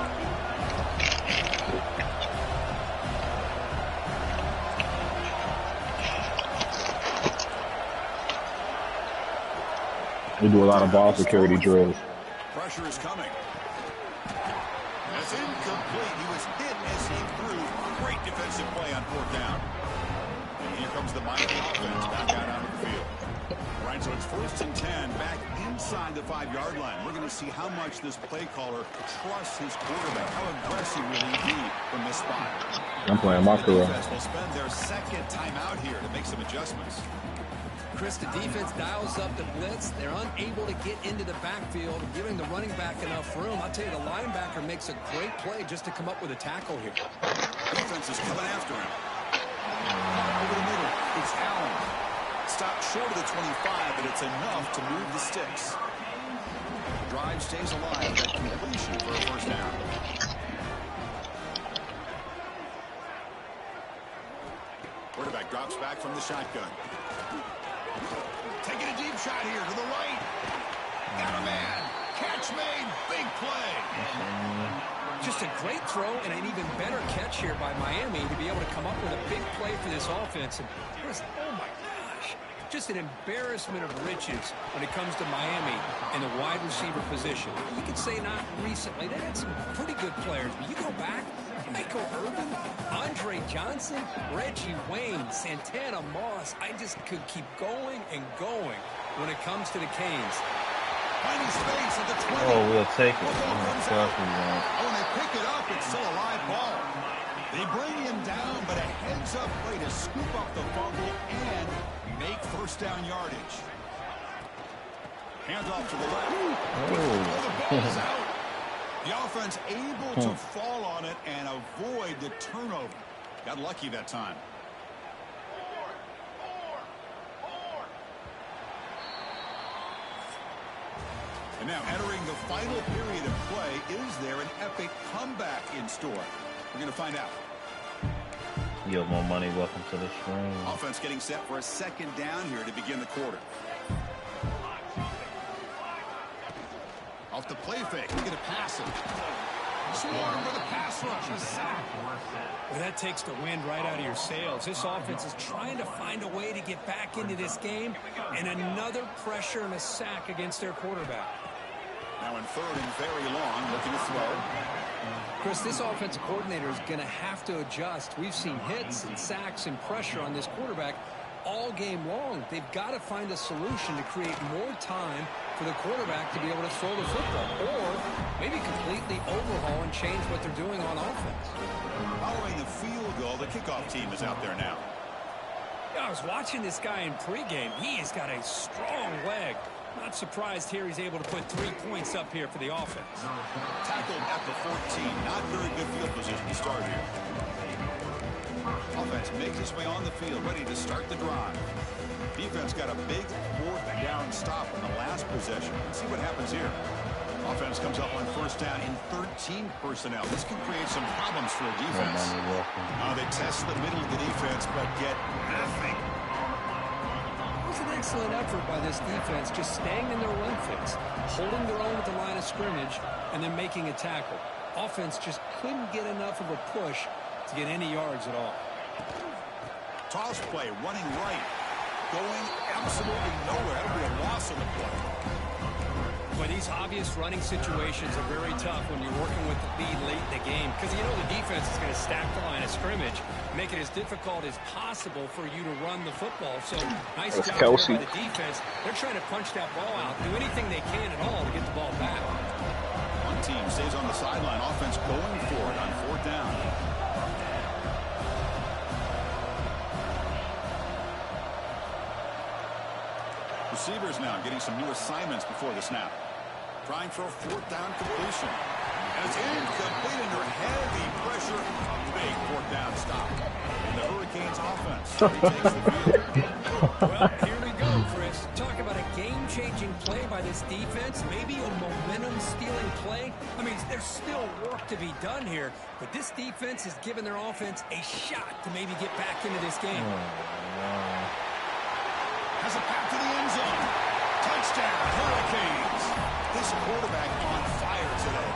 D: We do a lot of ball security drills.
A: Pressure is coming. That's incomplete. He was hit as he threw. Great defensive play on 4th down. And here comes the Miami offense back out onto the field. All right, so it's 1st and 10 back inside the 5-yard line. We're going to see how much this play caller trusts his quarterback. How aggressive will he be from this spot?
D: I'm playing my career.
A: The defense will spend their second timeout here to make some adjustments.
C: Chris, the defense dials up the blitz. They're unable to get into the backfield, giving the running back enough room. I'll tell you, the linebacker makes a great play just to come up with a tackle here.
A: Defense is coming after him. Over the middle, it's Allen. Stopped short of the 25, but it's enough to move the sticks. Drive stays alive with that completion for a 1st down. Quarterback drops back from the shotgun. Taking a deep shot here to the right. Got a man. Catch made. Big play.
C: Just a great throw and an even better catch here by Miami to be able to come up with a big play for this offense. And oh my gosh, just an embarrassment of riches when it comes to Miami in the wide receiver position. You could say not recently. They had some pretty good players, but you go back, Michael Irvin, Andre Johnson, Reggie Wayne, Santana Moss. I just could keep going and going when it comes to the Canes.
A: Finding space at the 20.
B: Oh, we'll take it.
A: Oh,
B: Oh,
A: they pick it up. It's still a live ball. They bring him down, but a heads-up play to scoop up the fumble and make 1st down yardage. Hands off to the left. Oh, the ball is out. The offense able to fall on it and avoid the turnover. Got lucky that time. And now entering the final period of play, is there an epic comeback in store? We're going to find out.
B: Yo, MoMoney, welcome to the stream.
A: Offense getting set for a 2nd down here to begin the quarter. Off the play fake, we're going to pass it. Swarm with a pass rush, a sack.
C: Well, that takes the wind right out of your sails. This offense is trying to find a way to get back into this game, and another pressure and a sack against their quarterback.
A: Now in 3rd and very long, looking to throw.
C: Chris, this offensive coordinator is going to have to adjust. We've seen hits and sacks and pressure on this quarterback all game long. They've got to find a solution to create more time for the quarterback to be able to throw the football, or maybe completely overhaul and change what they're doing on offense.
A: Following the field goal, the kickoff team is out there now.
C: I was watching this guy in pregame. He has got a strong leg. Not surprised here he's able to put 3 points up here for the offense.
A: Tackled at the 14. Not very good field position to start here. Offense makes its way on the field, ready to start the drive. Defense got a big fourth down stop in the last possession. Let's see what happens here. Offense comes up on first down in 13 personnel. This can create some problems for a defense. They test the middle of the defense, but get nothing.
C: It was an excellent effort by this defense, just staying in their run fix, holding their own at the line of scrimmage, and then making a tackle. Offense just couldn't get enough of a push to get any yards at all.
A: Toss play, running right, going absolutely nowhere. That'll be a loss on the play.
C: But these obvious running situations are very tough when you're working with the lead late in the game, because you know the defense is going to stack the line of scrimmage, make it as difficult as possible for you to run the football. So nice job by the defense. They're trying to punch that ball out, do anything they can at all to get the ball back.
A: One team stays on the sideline, offense going for it on fourth down. Receivers now getting some new assignments before the snap. Trying for a fourth down completion. And it's incomplete under heavy pressure. Big fourth down stop. And the Hurricanes offense retakes the field.
C: Well, here we go, Chris. Talk about a game-changing play by this defense. Maybe a momentum-stealing play. I mean, there's still work to be done here, but this defense has given their offense a shot to maybe get back into this game.
A: Has a pass to the end zone. Touchdown, Hurricanes. This quarterback on fire today.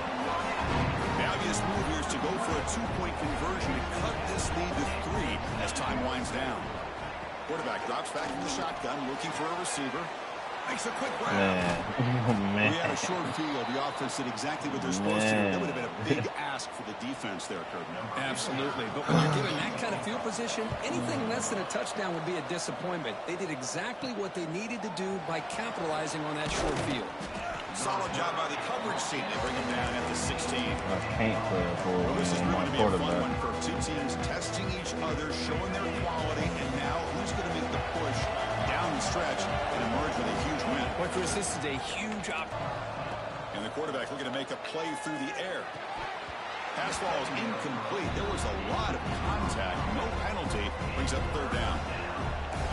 A: The obvious move here is to go for a two-point conversion to cut this lead to 3 as time winds down. Quarterback drops back from the shotgun, looking for a receiver. Makes a quick grab. We had a short field. The offense did exactly what they're supposed to do. That would have been a big ask for the defense there, Curtin.
C: Absolutely. But when you're given that kind of field position, anything less than a touchdown would be a disappointment. They did exactly what they needed to do by capitalizing on that short field.
A: Solid job by the coverage team. They bring him down at the 16.
B: I can't play a ball.
A: Well, this is going to be a fun one for two teams testing each other, showing their quality, and now who's going to make the push down the stretch and emerge with a huge win.
C: Boy, Chris, this is a huge
A: And the quarterback looking to make a play through the air. Pass ball is incomplete. There was a lot of contact. No penalty. Brings up third down.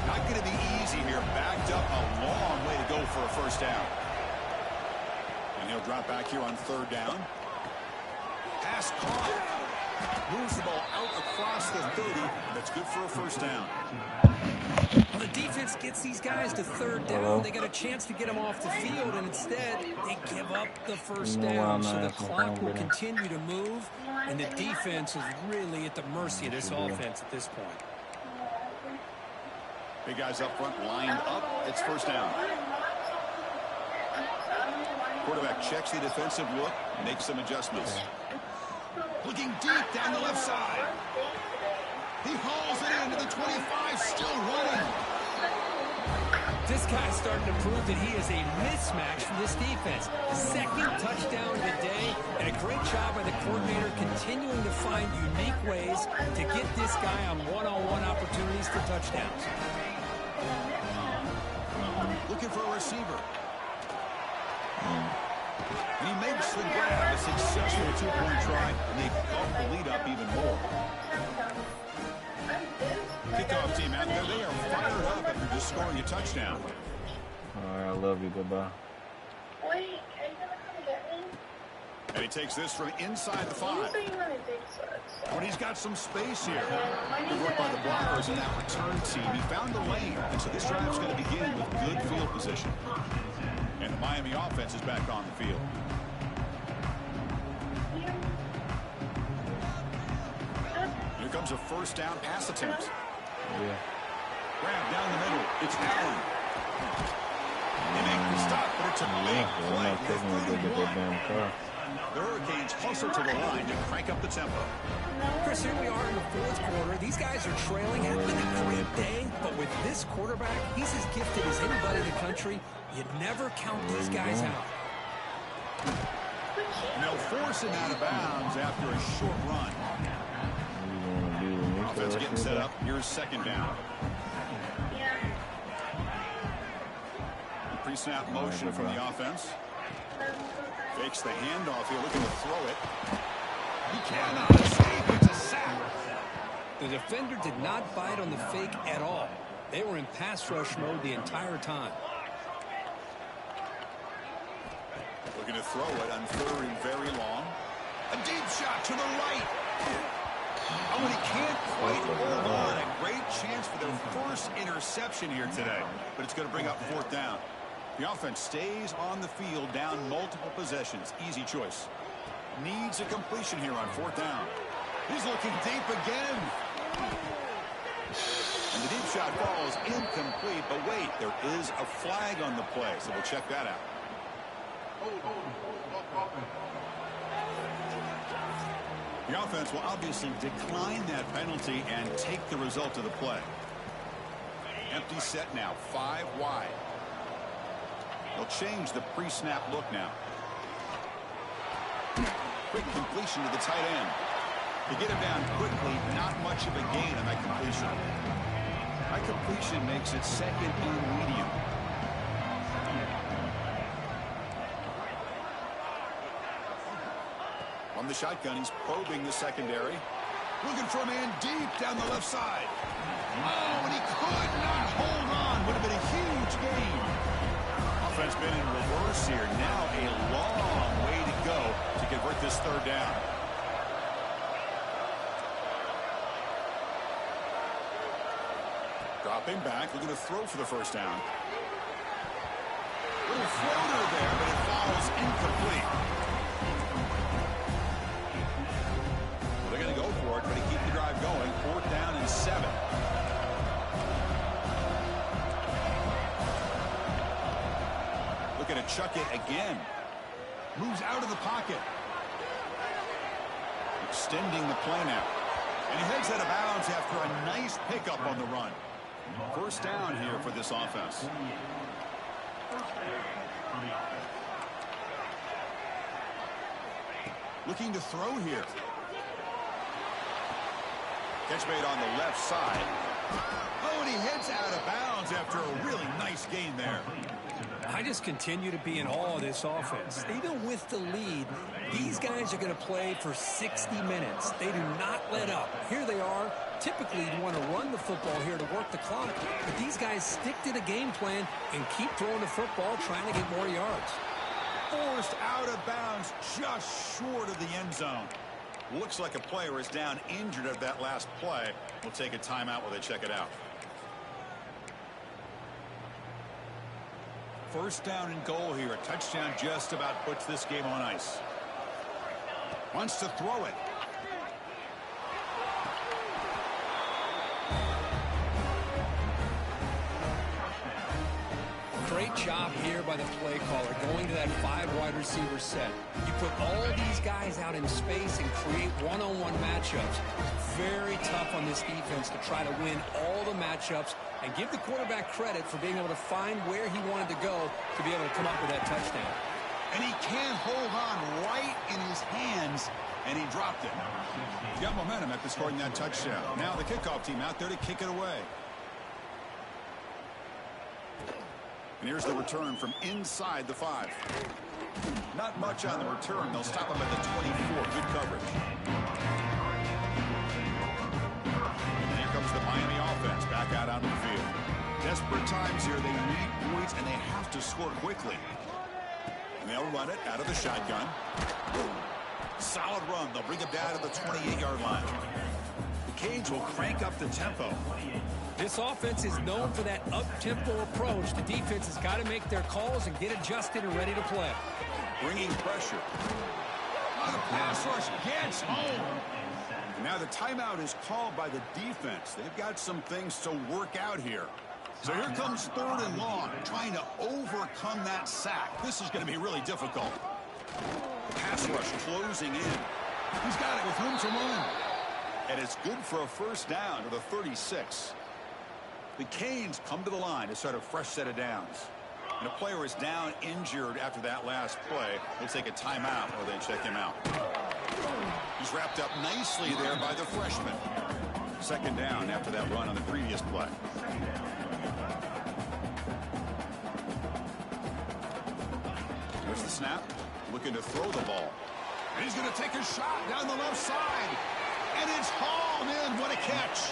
A: Not going to be easy here. Backed up a long way to go for a first down. And he'll drop back here on third down. Pass caught. Moves the ball out across the 30. That's good for a first down.
C: Well, the defense gets these guys to third down. They got a chance to get them off the field, and instead they give up the first down. So the clock will continue to move, and the defense is really at the mercy of this offense at this point.
A: Big guys up front lined up. It's first down. Quarterback checks the defensive look, makes some adjustments. Looking deep down the left side. He hauls it into the 25, still running.
C: This guy's starting to prove that he is a mismatch for this defense. Second touchdown of the day, and a great job by the coordinator continuing to find unique ways to get this guy on one-on-one opportunities for touchdowns.
A: Looking for a receiver. And he makes the grab, a successful two-point try, and they bump the lead up even more. Kickoff team out there, they are fired up after just scoring a touchdown.
B: All right, I love you. Goodbye.
G: Wait, are you gonna come get me?
A: And he takes this from inside the 5. When he's got some space here. Good work by the blockers in that return team. He found the lane, and so this drive's going to begin with good field position. And the Miami offense is back on the field. Here comes a first down pass attempt. Grab down the middle. It's Allen. They make the stop, but it's a big play. The Hurricanes hustle to the line to crank up the tempo.
C: Chris, here we are in the fourth quarter. These guys are trailing. It's been a great day, but with this quarterback, he's as gifted as anybody in the country. You never count these guys out.
A: And they'll force him out of bounds after a short run. Offense getting set up. Here's second down. Pre-snap motion from the offense. Fakes the handoff here, looking to throw it. He cannot escape. It's a sack.
C: The defender did not bite on the fake at all. They were in pass rush mode the entire time.
A: Looking to throw it on 3rd and very long. A deep shot to the right. Oh, and he can't quite hold on. A great chance for their first interception here today. But it's going to bring up 4th down. The offense stays on the field, down multiple possessions. Easy choice. Needs a completion here on 4th down. He's looking deep again. And the deep shot falls incomplete. But wait, there is a flag on the play, so we'll check that out. The offense will obviously decline that penalty and take the result of the play. Empty set now, 5 wide. They'll change the pre-snap look now. Quick completion to the tight end. To get him down quickly, not much of a gain on that completion. That completion makes it 2nd and medium. From the shotgun, he's probing the secondary. Looking for a man deep down the left side. Oh, and he could not hold on. Would have been a huge gain. Offense been in reverse here. Now a long way to go to convert this 3rd down. Dropping back, looking to throw for the 1st down. Little floater there, but it falls incomplete. Well, they're going to go for it, but to keep the drive going, 4th down and 7. Looking to chuck it again. Moves out of the pocket. Extending the play now. And he heads out of bounds after a nice pickup on the run. 1st down here for this offense. Looking to throw here. Catch made on the left side. Oh, and he heads out of bounds after a really nice gain there.
C: I just continue to be in awe of this offense. Even with the lead, these guys are going to play for 60 minutes. They do not let up. Here they are. Typically, you want to run the football here to work the clock, but these guys stick to the game plan and keep throwing the football, trying to get more yards.
A: Forced out of bounds, just short of the end zone. Looks like a player is down injured at that last play. We'll take a timeout while they check it out. 1st down and goal here. A touchdown just about puts this game on ice. Wants to throw it.
C: Great job here by the play caller, going to that 5 wide receiver set. You put all these guys out in space and create one-on-one matchups. Very tough on this defense to try to win all the matchups and give the quarterback credit for being able to find where he wanted to go to be able to come up with that touchdown.
A: And he can't hold on right in his hands, and he dropped it. He got momentum after scoring that touchdown. Now the kickoff team out there to kick it away. And here's the return from inside the 5. Not much on the return. They'll stop him at the 24. Good coverage. And here comes the Miami offense back out onto the field. Desperate times here. They need points, and they have to score quickly. And they'll run it out of the shotgun. Solid run. They'll bring it down to the 28-yard line. The Canes will crank up the tempo.
C: This offense is known for that up-tempo approach. The defense has got to make their calls and get adjusted and ready to play.
A: Bringing pressure. The pass rush gets home. And now the timeout is called by the defense. They've got some things to work out here. So here comes 3rd and long, trying to overcome that sack. This is going to be really difficult. Pass rush closing in. He's got it with room to run. And it's good for a 1st down to the 36. The Canes come to the line to start a fresh set of downs. And a player is down injured after that last play. We'll take a timeout while they check him out. He's wrapped up nicely there by the freshman. 2nd down after that run on the previous play. There's the snap. Looking to throw the ball. And he's going to take a shot down the left side. And it's hauled in. What a catch.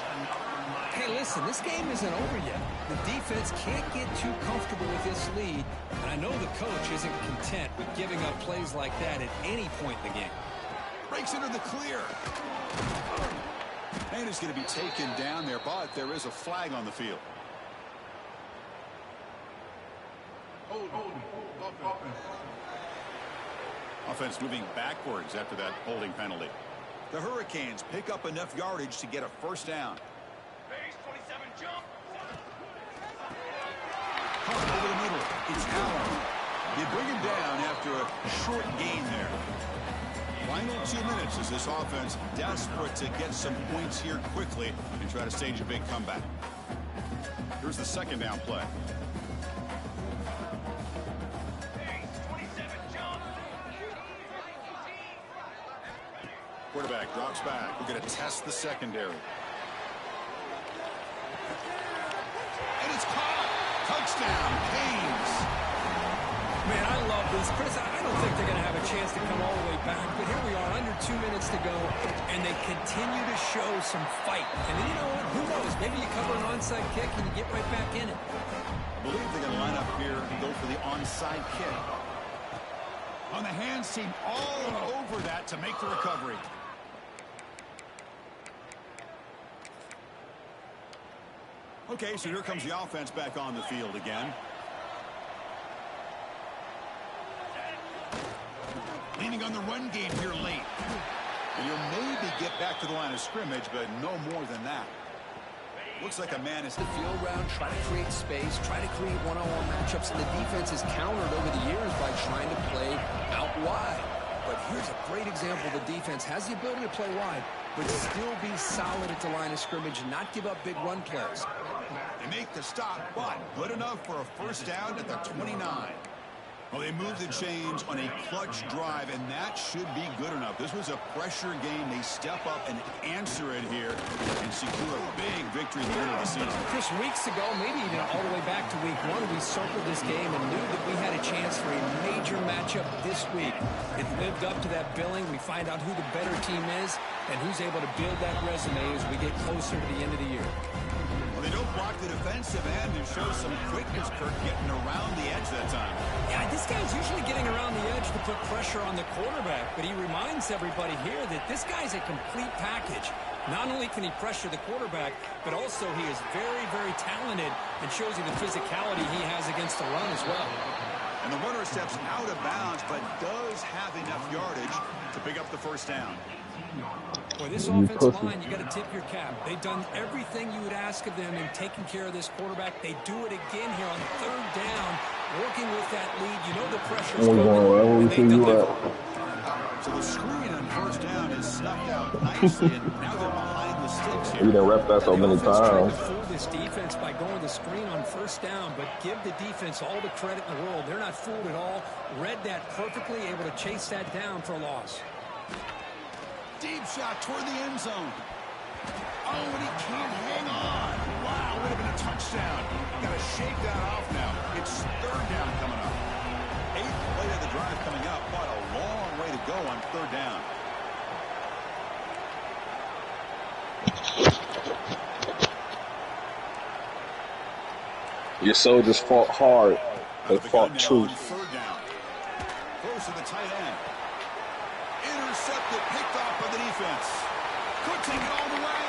C: Hey, listen, this game isn't over yet. The defense can't get too comfortable with this lead, and I know the coach isn't content with giving up plays like that at any point in the game.
A: Breaks into the clear. And it's going to be taken down there, but there is a flag on the field. Offense moving backwards after that holding penalty. The Hurricanes pick up enough yardage to get a first down. Over the middle, it's Allen. They bring him down after a short gain there. Final 2 minutes as this offense desperate to get some points here quickly and try to stage a big comeback. Here's the second down play. Quarterback drops back. We're going to test the secondary. And it's caught. Touchdown, Canes.
C: Man, I love this. Chris, I don't think they're going to have a chance to come all the way back, but here we are, under 2 minutes to go, and they continue to show some fight. And then you know what? Who knows? Maybe you cover an onside kick and you get right back in it.
A: I believe they're going to line up here and go for the onside kick. On the hands team, all over that to make the recovery. Okay, so here comes the offense back on the field again. Leaning on the run game here late. And you'll maybe get back to the line of scrimmage, but no more than that. Looks like a man is
C: The field round, try to create space, try to create one-on-one matchups, and the defense has countered over the years by trying to play out wide. But here's a great example. The defense has the ability to play wide, but still be solid at the line of scrimmage and not give up big run plays.
A: They make the stop, but good enough for a first down at the 29. Well, they move the chains on a clutch drive, and that should be good enough. This was a pressure game. They step up and answer it here and secure a big victory at the end of the season.
C: Chris, weeks ago, maybe even all the way back to week 1, we circled this game and knew that we had a chance for a major matchup this week. It lived up to that billing. We find out who the better team is and who's able to build that resume as we get closer to the end of the year.
A: They don't block the defensive end and show some quickness, Kirk, getting around the edge that time.
C: Yeah, this guy's usually getting around the edge to put pressure on the quarterback, but he reminds everybody here that this guy's a complete package. Not only can he pressure the quarterback, but also he is very, very talented and shows you the physicality he has against the run as well.
A: And the runner steps out of bounds, but does have enough yardage to pick up the first down.
C: Boy, this offensive line, you got to tip your cap. They've done everything you would ask of them in taking care of this quarterback. They do it again here on third down, working with that lead. You know the pressure's coming, and they deliver.
A: So the screen on first down is snuffed out nicely, and now they're behind the sticks here.
D: You done rep that so many times.
C: To fool this defense by going the screen on first down, but give the defense all the credit in the world. They're not fooled at all. Read that perfectly, able to chase that down for a loss.
A: Deep shot toward the end zone. Oh, and he can't hang on. Wow, would have been a touchdown. Got to shake that off now. It's third down coming up. 8th play of the drive coming up, but a long way to go on third down.
D: Your soldiers fought hard. They fought true.
A: Third down. Close to the tight end. Intercepted, picked off by the defense. Could take it all the way.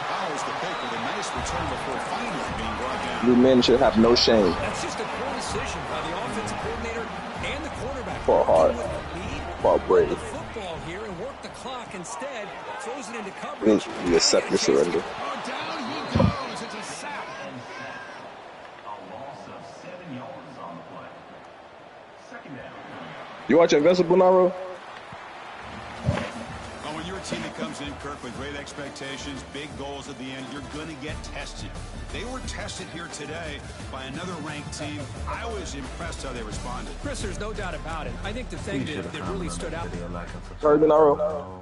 A: Follows the pick with a nice return before finally being brought down.
D: You men should have no shame.
C: That's just a poor decision by the offensive coordinator and the quarterback.
D: Fought hard. Fought brave.
C: The football here and work the clock instead. Throws it into coverage.
D: You accept your surrender.
A: Oh, down he goes. It's a sack.
D: You watch Invincible, Naro?
A: Oh, when you're a team that comes in, Kirk, with great expectations, big goals at the end, you're going to get tested. They were tested here today by another ranked team. I was impressed how they responded.
C: Chris, there's no doubt about it. I think the thing that really stood out.
D: Sorry, Naro.